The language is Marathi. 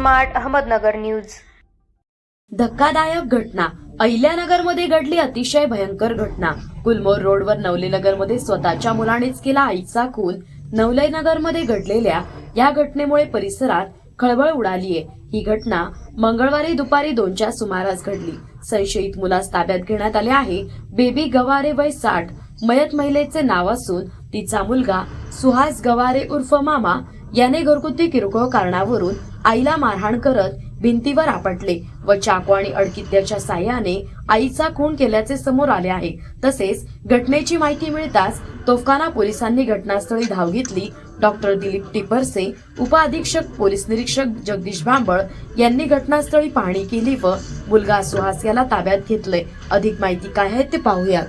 Smart Ahmednagar news. धक्कादायक घटना अहिल्यानगरमध्ये घडली। अतिशय भयंकर घटना। गुलमोहर रोडवर नवलेनगरमध्ये स्वतःच्या मुलानेच केला आईचा खून। नवलेनगरमध्ये घडलेल्या या घटनेमुळे परिसरात खळबळ उडालीये। ही घटना मंगळवारी दुपारी 2च्या सुमारास घडली। संशयित मुलास ताब्यात घेण्यात आले आहे। बेबी गवारे वय 60, मयत महिलेचे नाव असून तिचा मुलगा सुहास गवारे उर्फ मामा याने घरगुती किरकोळ कारणावरून आईला मारहाण करत भिंतीवर आपटले व चाकू आणि अडकित्याच्या साह्याने आईचा खून केल्याचे समोर आले आहे। तसेच घटनेची माहिती मिळताच तोफखाना पोलिसांनी घटनास्थळी धाव घेतली। डॉक्टर दिलीप टिपरसे, उपअधीक्षक पोलीस निरीक्षक जगदीश भांबळ यांनी घटनास्थळी पाहणी केली व मुलगा सुहास याला ताब्यात घेतले। अधिक माहिती काय आहे ते पाहूया।